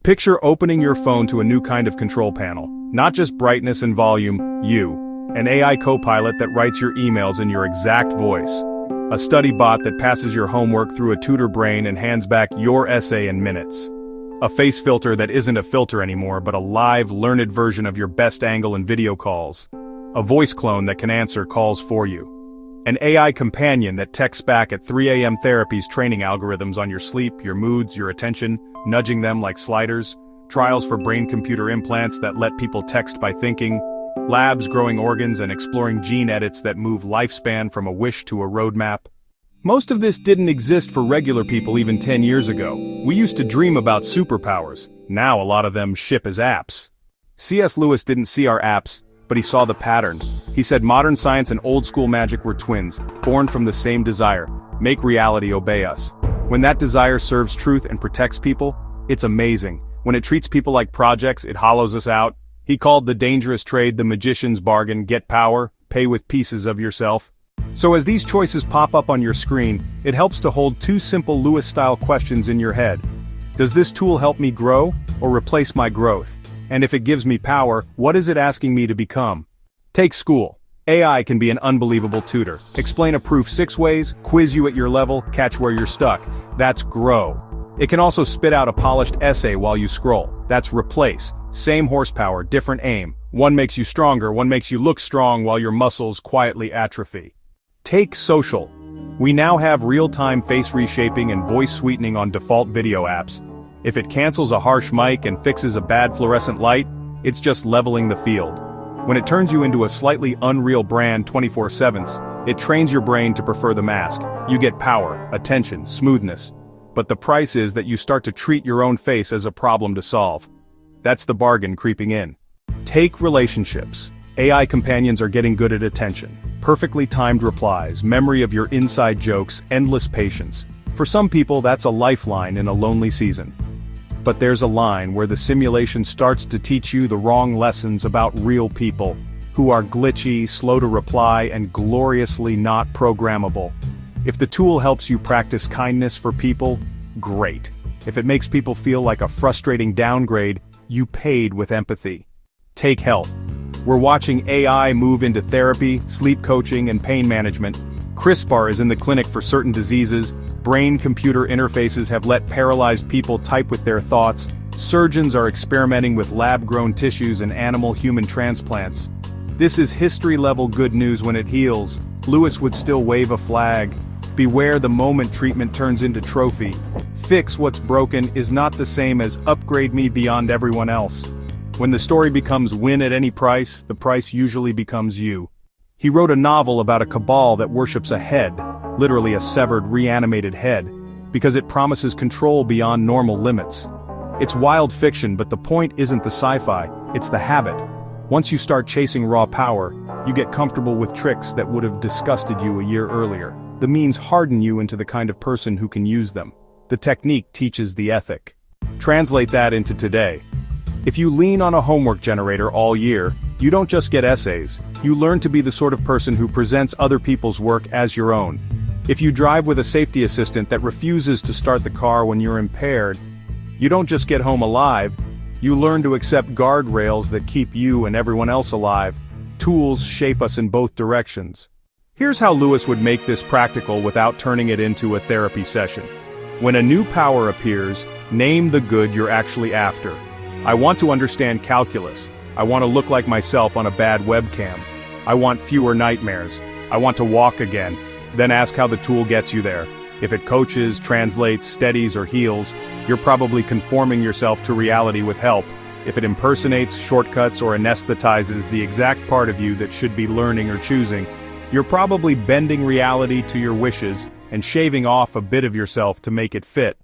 Picture opening your phone to a new kind of control panel. Not just brightness and volume, you. An AI co-pilot that writes your emails in your exact voice. A study bot that passes your homework through a tutor brain and hands back your essay in minutes. A face filter that isn't a filter anymore but a live, learned version of your best angle in video calls. A voice clone that can answer calls for you. An AI companion that texts back at 3 a.m. therapies training algorithms on your sleep, your moods, your attention, nudging them like sliders. Trials for brain-computer implants that let people text by thinking. Labs growing organs and exploring gene edits that move lifespan from a wish to a roadmap. Most of this didn't exist for regular people even 10 years ago. We used to dream about superpowers. Now a lot of them ship as apps. C.S. Lewis didn't see our apps, but he saw the pattern. He said modern science and old-school magic were twins, born from the same desire: make reality obey us. When that desire serves truth and protects people, it's amazing. When it treats people like projects, it hollows us out. He called the dangerous trade the magician's bargain: get power, pay with pieces of yourself. So as these choices pop up on your screen, it helps to hold two simple Lewis-style questions in your head. Does this tool help me grow, or replace my growth? And if it gives me power, what is it asking me to become? Take school. AI can be an unbelievable tutor. Explain a proof 6 ways, quiz you at your level, catch where you're stuck. That's grow. It can also spit out a polished essay while you scroll. That's replace. Same horsepower, different aim. One makes you stronger, one makes you look strong while your muscles quietly atrophy. Take social. We now have real-time face reshaping and voice sweetening on default video apps. If it cancels a harsh mic and fixes a bad fluorescent light, it's just leveling the field. When it turns you into a slightly unreal brand 24/7, it trains your brain to prefer the mask. You get power, attention, smoothness. But the price is that you start to treat your own face as a problem to solve. That's the bargain creeping in. Take relationships. AI companions are getting good at attention. Perfectly timed replies, memory of your inside jokes, endless patience. For some people, that's a lifeline in a lonely season. But there's a line where the simulation starts to teach you the wrong lessons about real people, who are glitchy, slow to reply, and gloriously not programmable. If the tool helps you practice kindness for people, great. If it makes people feel like a frustrating downgrade, you paid with empathy. Take health. We're watching AI move into therapy, sleep coaching, and pain management. CRISPR is in the clinic for certain diseases. Brain-computer interfaces have let paralyzed people type with their thoughts. Surgeons are experimenting with lab-grown tissues and animal-human transplants. This is history-level good news when it heals. Lewis would still wave a flag. Beware the moment treatment turns into trophy. Fix what's broken is not the same as upgrade me beyond everyone else. When the story becomes win at any price, the price usually becomes you. He wrote a novel about a cabal that worships a head, literally a severed, reanimated head, because it promises control beyond normal limits. It's wild fiction, but the point isn't the sci-fi, it's the habit. Once you start chasing raw power, you get comfortable with tricks that would have disgusted you a year earlier. The means harden you into the kind of person who can use them. The technique teaches the ethic. Translate that into today. If you lean on a homework generator all year, you don't just get essays, you learn to be the sort of person who presents other people's work as your own. If you drive with a safety assistant that refuses to start the car when you're impaired, you don't just get home alive, you learn to accept guardrails that keep you and everyone else alive. Tools shape us in both directions. Here's how Lewis would make this practical without turning it into a therapy session. When a new power appears, name the good you're actually after. I want to understand calculus. I want to look like myself on a bad webcam. I want fewer nightmares. I want to walk again. Then ask how the tool gets you there. If it coaches, translates, steadies, or heals, you're probably conforming yourself to reality with help. If it impersonates, shortcuts, or anesthetizes the exact part of you that should be learning or choosing, you're probably bending reality to your wishes and shaving off a bit of yourself to make it fit.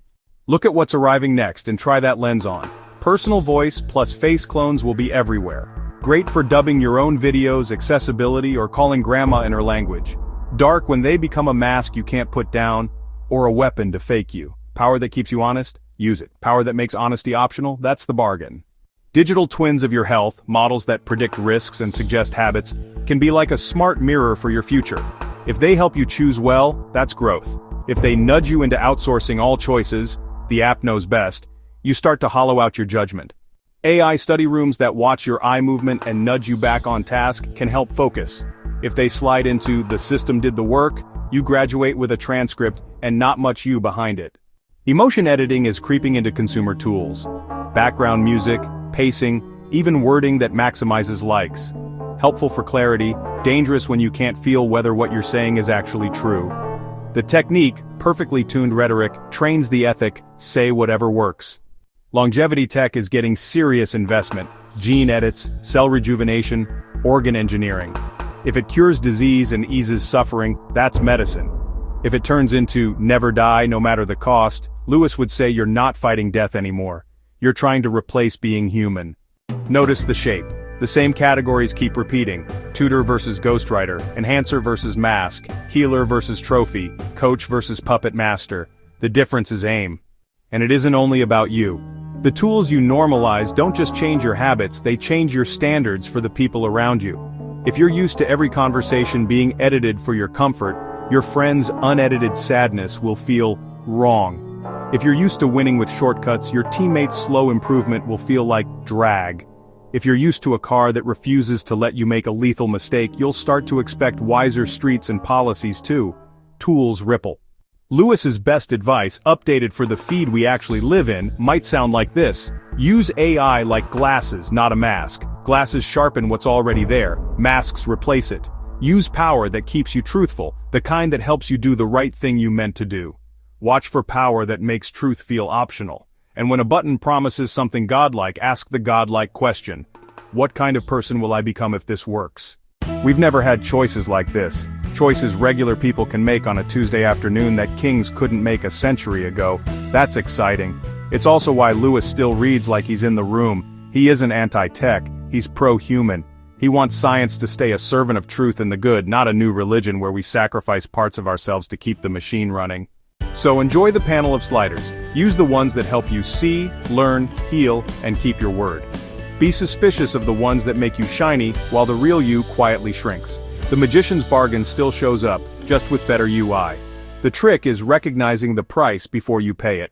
Look at what's arriving next and try that lens on. Personal voice plus face clones will be everywhere. Great for dubbing your own videos, accessibility, or calling grandma in her language. Dark when they become a mask you can't put down, or a weapon to fake you. Power that keeps you honest? Use it. Power that makes honesty optional? That's the bargain. Digital twins of your health, models that predict risks and suggest habits, can be like a smart mirror for your future. If they help you choose well, that's growth. If they nudge you into outsourcing all choices, the app knows best, You start to hollow out your judgment. AI study rooms that watch your eye movement and nudge you back on task can help focus. If they slide into "the system did the work," you graduate with a transcript and not much you behind it. Emotion editing is creeping into consumer tools. Background music, pacing, even wording that maximizes likes. Helpful for clarity, dangerous when you can't feel whether what you're saying is actually true. The technique, perfectly tuned rhetoric, trains the ethic, say whatever works. Longevity tech is getting serious investment. Gene edits, cell rejuvenation, organ engineering. If it cures disease and eases suffering, that's medicine. If it turns into never die no matter the cost, Lewis would say you're not fighting death anymore. You're trying to replace being human. Notice the shape. The same categories keep repeating. Tutor versus ghostwriter, enhancer versus mask, healer versus trophy, coach versus puppet master. The difference is aim. And it isn't only about you. The tools you normalize don't just change your habits, they change your standards for the people around you. If you're used to every conversation being edited for your comfort, your friend's unedited sadness will feel wrong. If you're used to winning with shortcuts, your teammate's slow improvement will feel like drag. If you're used to a car that refuses to let you make a lethal mistake, you'll start to expect wiser streets and policies too. Tools ripple. Lewis's best advice, updated for the feed we actually live in, might sound like this. Use AI like glasses, not a mask. Glasses sharpen what's already there, masks replace it. Use power that keeps you truthful, the kind that helps you do the right thing you meant to do. Watch for power that makes truth feel optional. And when a button promises something godlike, ask the godlike question. What kind of person will I become if this works? We've never had choices like this. Choices regular people can make on a Tuesday afternoon that kings couldn't make a century ago. That's exciting. It's also why Lewis still reads like he's in the room. He isn't anti-tech, he's pro-human. He wants science to stay a servant of truth and the good, not a new religion where we sacrifice parts of ourselves to keep the machine running. So enjoy the panel of sliders. Use the ones that help you see, learn, heal, and keep your word. Be suspicious of the ones that make you shiny, while the real you quietly shrinks. The magician's bargain still shows up, just with better UI. The trick is recognizing the price before you pay it.